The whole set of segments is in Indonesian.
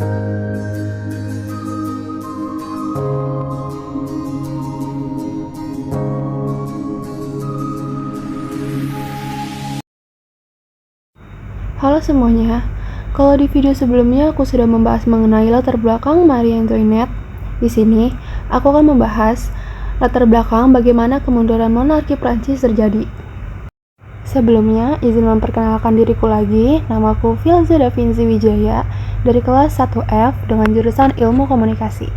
Halo semuanya, kalau di video sebelumnya aku sudah membahas mengenai latar belakang Marie Antoinette. Di sini, aku akan membahas latar belakang bagaimana kemunduran monarki Prancis terjadi. Sebelumnya, izin memperkenalkan diriku lagi, namaku Filza Davinci Wijaya dari kelas 1F dengan jurusan Ilmu Komunikasi.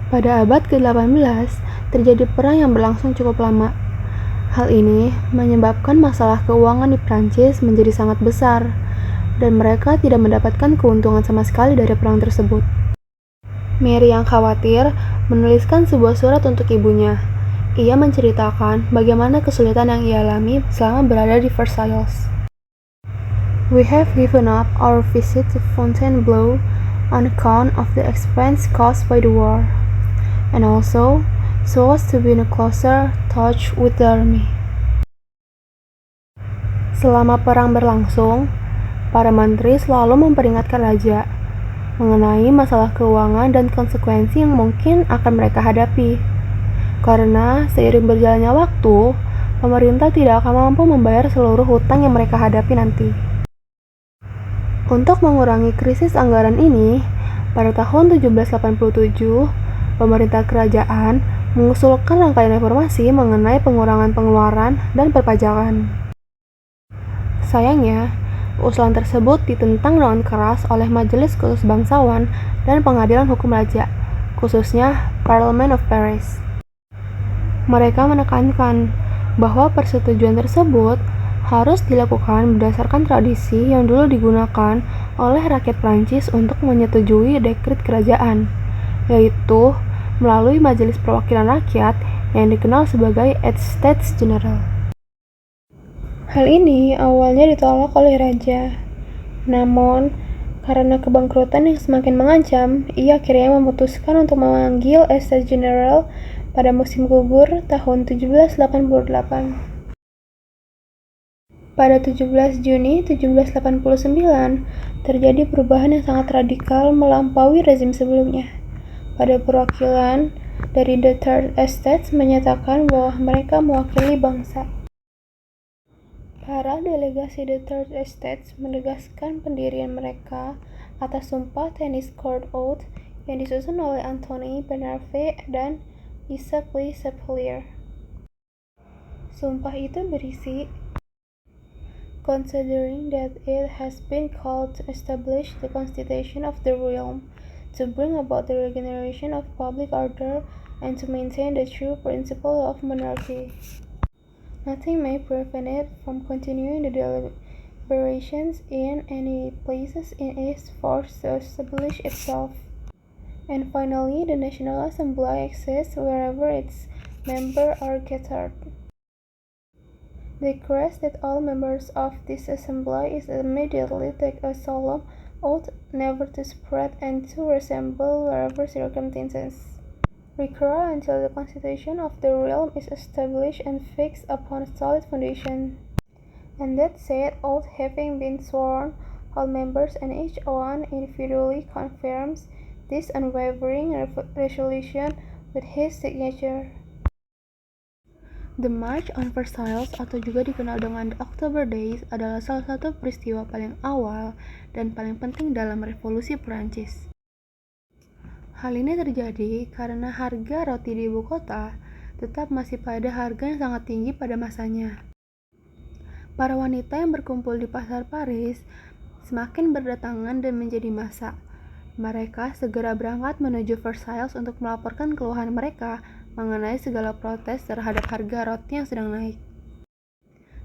Pada abad ke-18, terjadi perang yang berlangsung cukup lama. Hal ini menyebabkan masalah keuangan di Prancis menjadi sangat besar, dan mereka tidak mendapatkan keuntungan sama sekali dari perang tersebut. Mary yang khawatir menuliskan sebuah surat untuk ibunya. Ia menceritakan bagaimana kesulitan yang ia alami selama berada di Versailles. We have given up our visit to Fontainebleau on account of the expense caused by the war, and also so as to be in a closer touch with the army. Selama perang berlangsung, para menteri selalu memperingatkan raja mengenai masalah keuangan dan konsekuensi yang mungkin akan mereka hadapi. Karena seiring berjalannya waktu, pemerintah tidak akan mampu membayar seluruh hutang yang mereka hadapi nanti. Untuk mengurangi krisis anggaran ini, pada tahun 1787, pemerintah kerajaan mengusulkan rangkaian reformasi mengenai pengurangan pengeluaran dan perpajakan. Sayangnya, usulan tersebut ditentang dengan keras oleh Majelis Khusus Bangsawan dan Pengadilan Hukum Raja, khususnya Parliament of Paris. Mereka menekankan bahwa persetujuan tersebut harus dilakukan berdasarkan tradisi yang dulu digunakan oleh rakyat Prancis untuk menyetujui dekret kerajaan, yaitu melalui Majelis Perwakilan Rakyat yang dikenal sebagai Estates General. Hal ini awalnya ditolak oleh raja, namun karena kebangkrutan yang semakin mengancam, ia akhirnya memutuskan untuk memanggil Estates General pada musim gugur tahun 1788. Pada 17 Juni 1789, terjadi perubahan yang sangat radikal melampaui rezim sebelumnya. Pada perwakilan dari The Third Estate menyatakan bahwa mereka mewakili bangsa. Para delegasi The Third Estate menegaskan pendirian mereka atas sumpah Tennis Court Oath yang disusun oleh Anthony Benarve dan Isaac Lee Chapelier. Sumpah itu berisi, considering that it has been called to establish the constitution of the realm, to bring about the regeneration of public order, and to maintain the true principle of monarchy. Nothing may prevent it from continuing the deliberations in any places in its force to establish itself. And finally, the National Assembly exists wherever its members are gathered. Declares that all members of this assembly is immediately take a solemn oath never to spread and to resemble wherever circumstances recur until the constitution of the realm is established and fixed upon a solid foundation. And that said oath having been sworn, all members and each one individually confirms this unwavering resolution with his signature. The March on Versailles atau juga dikenal dengan The October Days adalah salah satu peristiwa paling awal dan paling penting dalam revolusi Perancis. Hal ini terjadi karena harga roti di ibu kota tetap masih pada harga yang sangat tinggi pada masanya. Para wanita yang berkumpul di pasar Paris semakin berdatangan dan menjadi massa. Mereka segera berangkat menuju Versailles untuk melaporkan keluhan mereka mengenai segala protes terhadap harga roti yang sedang naik.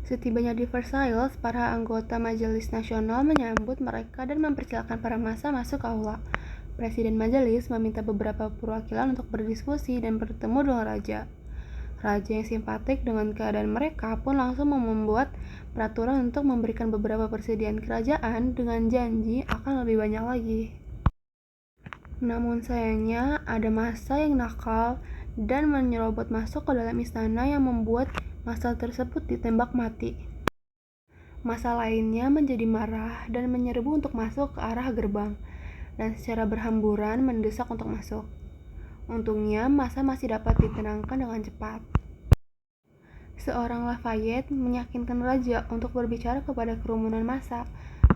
Setibanya di Versailles, para anggota Majelis Nasional menyambut mereka dan mempersilakan para massa masuk aula. Presiden majelis meminta beberapa perwakilan untuk berdiskusi dan bertemu dengan raja. Raja yang simpatik dengan keadaan mereka pun langsung membuat peraturan untuk memberikan beberapa persediaan kerajaan dengan janji akan lebih banyak lagi. Namun sayangnya ada massa yang nakal dan menyerobot masuk ke dalam istana yang membuat massa tersebut ditembak mati. Massa lainnya menjadi marah dan menyerbu untuk masuk ke arah gerbang, dan secara berhamburan mendesak untuk masuk. Untungnya, massa masih dapat ditenangkan dengan cepat. Seorang Lafayette meyakinkan raja untuk berbicara kepada kerumunan massa.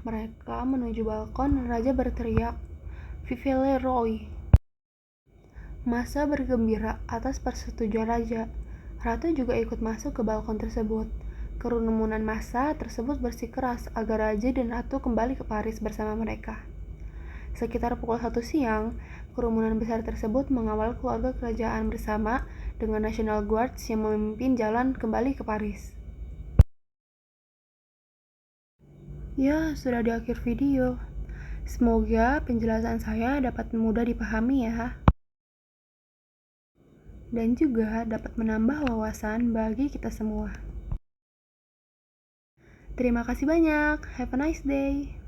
Mereka menuju balkon dan raja berteriak, "Vive le roi!" Massa bergembira atas persetujuan raja. Ratu juga ikut masuk ke balkon tersebut. Kerumunan massa tersebut bersikeras agar raja dan ratu kembali ke Paris bersama mereka. Sekitar pukul 1 siang, kerumunan besar tersebut mengawal keluarga kerajaan bersama dengan National Guards yang memimpin jalan kembali ke Paris. Ya, sudah di akhir video. Semoga penjelasan saya dapat mudah dipahami ya. Dan juga dapat menambah wawasan bagi kita semua. Terima kasih banyak. Have a nice day.